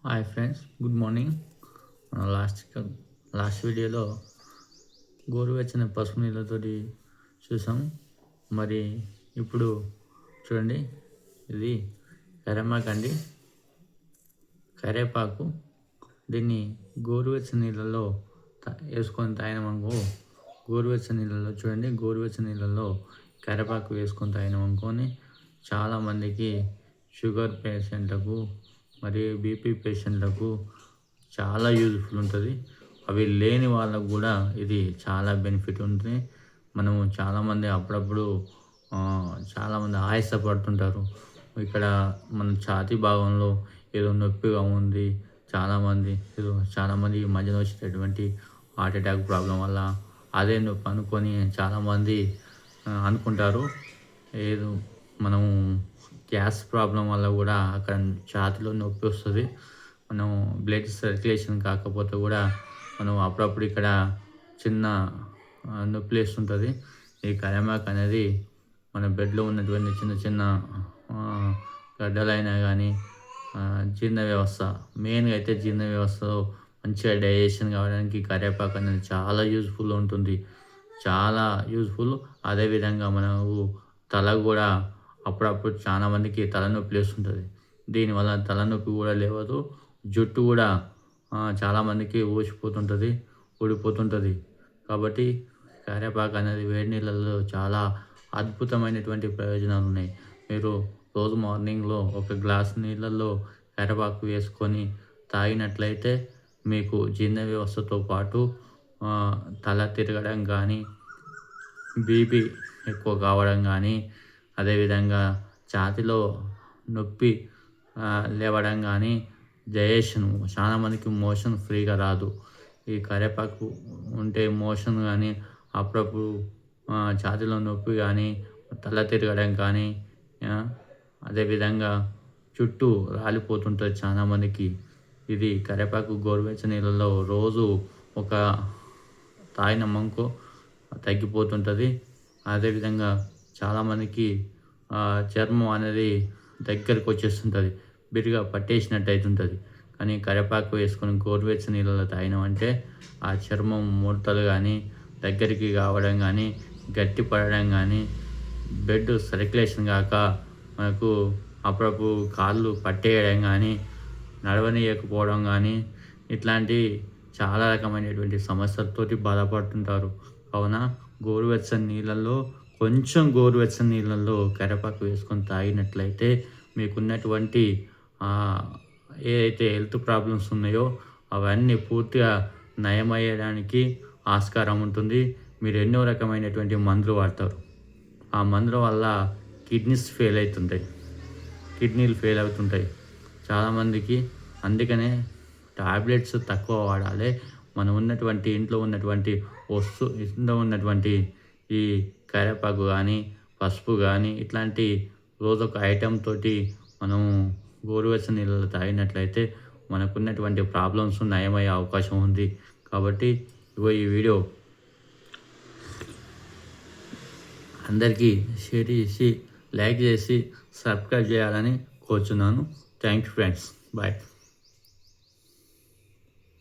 Hi friends, good morning. మనం last వీడియోలో గోరువెచ్చని పసుపు నీళ్ళతోటి చూసాం. మరి ఇప్పుడు చూడండి, ఇది కరేమాకు అండి, కరేపాకు. దీన్ని గోరువెచ్చని నీళ్ళల్లో వేసుకొని తాగినామనుకో, గోరువెచ్చని నీళ్ళల్లో చూడండి, గోరువెచ్చని నీళ్ళల్లో కరేపాకు వేసుకొని తాగినామనుకోని చాలామందికి షుగర్ పేషెంట్లకు మరియు బీపీ పేషెంట్లకు చాలా యూజ్ఫుల్ ఉంటుంది. అవి లేని వాళ్ళకు కూడా ఇది చాలా బెనిఫిట్ ఉంటుంది. మనము చాలామంది అప్పుడప్పుడు చాలామంది ఆయాసపడుతుంటారు. ఇక్కడ మన ఛాతీ భాగంలో ఏదో నొప్పిగా ఉంది. చాలామంది ఈ మధ్యన వచ్చేటటువంటి హార్ట్ అటాక్ ప్రాబ్లం వల్ల అదే నొప్పి అనుకొని చాలామంది అనుకుంటారు. ఏదో మనము గ్యాస్ ప్రాబ్లం వల్ల కూడా అక్కడ ఛాతీలో నొప్పి వస్తుంది. మనం బ్లడ్ సర్క్యులేషన్ కాకపోతే కూడా మనం అప్పుడప్పుడు ఇక్కడ చిన్న నొప్పి లేస్తుంటుంది. ఈ కరేమాకు అనేది మన బెడ్లో ఉన్నటువంటి చిన్న చిన్న గడ్డలైనా కానీ జీర్ణ వ్యవస్థ, మెయిన్గా అయితే జీర్ణ వ్యవస్థలో మంచిగా డైజెషన్ కావడానికి కరేపాకు అనేది చాలా యూజ్ఫుల్ ఉంటుంది. చాలా యూజ్ఫుల్. అదేవిధంగా మనకు తల కూడా అప్పుడప్పుడు చాలామందికి తలనొప్పి లేస్తుంటుంది. దీనివల్ల తలనొప్పి కూడా లేవదు. జుట్టు కూడా చాలామందికి ఊసిపోతుంటుంది, ఊడిపోతుంటుంది. కాబట్టి కరేపాకు అనేది వేడి నీళ్ళల్లో చాలా అద్భుతమైనటువంటి ప్రయోజనాలు ఉన్నాయి. మీరు రోజు మార్నింగ్లో ఒక గ్లాస్ నీళ్ళల్లో కరేపాకు వేసుకొని తాగినట్లయితే మీకు జీర్ణ వ్యవస్థతో పాటు తల తిరగడం కానీ, బీపీ ఎక్కువ కావడం కానీ, అదేవిధంగా ఛాతీలో నొప్పి లేవడం కానీ, డైజెషన్ చాలామందికి మోషన్ ఫ్రీగా రాదు. ఈ కరేపాకు ఉంటే మోషన్ కానీ, అప్పుడప్పుడు ఛాతీలో నొప్పి కానీ, తల తిరగడం కానీ, అదేవిధంగా చుట్టూ రాలిపోతుంటుంది చాలామందికి. ఇది కరేపాకు గోరువెచ్చని నీళ్ళలో రోజు ఒక తాగినామనుకో తగ్గిపోతుంటుంది. అదేవిధంగా చాలామందికి చర్మం అనేది దగ్గరికి వచ్చేస్తుంటుంది, బిరిగా పట్టేసినట్టు అవుతుంటుంది. కానీ కరేపాకు వేసుకొని గోరువెచ్చని నీళ్ళలో తాగినామంటే ఆ చర్మం ముడతలు కానీ, దగ్గరికి కావడం కానీ, గట్టి పడడం కానీ, బ్లడ్ సర్క్యులేషన్ కాక మనకు అప్పుడప్పుడు కాళ్ళు పట్టేయడం కానీ, నడవనీయకపోవడం కానీ, ఇట్లాంటి చాలా రకమైనటువంటి సమస్యలతోటి బాధపడుతుంటారు. కావున గోరువెచ్చని నీళ్ళల్లో కరేపాకు వేసుకొని తాగినట్లయితే మీకున్నటువంటి ఏదైతే హెల్త్ ప్రాబ్లమ్స్ ఉన్నాయో అవన్నీ పూర్తిగా నయమయ్యడానికి ఆస్కారం ఉంటుంది. మీరు ఎన్నో రకమైనటువంటి మందులు వాడతారు, ఆ మందుల వల్ల కిడ్నీలు ఫెయిల్ అవుతుంటాయి చాలామందికి. అందుకనే టాబ్లెట్స్ తక్కువ వాడాలి. మనం ఇంట్లో ఉన్నటువంటి ఈ కరేపాకు కానీ, పసుపు కానీ, ఇట్లాంటి రోజొక ఐటెం తోటి మనం గోరువెచ్చని నీళ్ళలో తాగినట్లయితే మనకున్నటువంటి ప్రాబ్లమ్స్ నయమయ్యే అవకాశం ఉంది. కాబట్టి ఈ వీడియో అందరికీ షేర్ చేసి, లైక్ చేసి, సబ్స్క్రైబ్ చేయాలని కోరుచున్నాను. Thank you friends. బాయ్.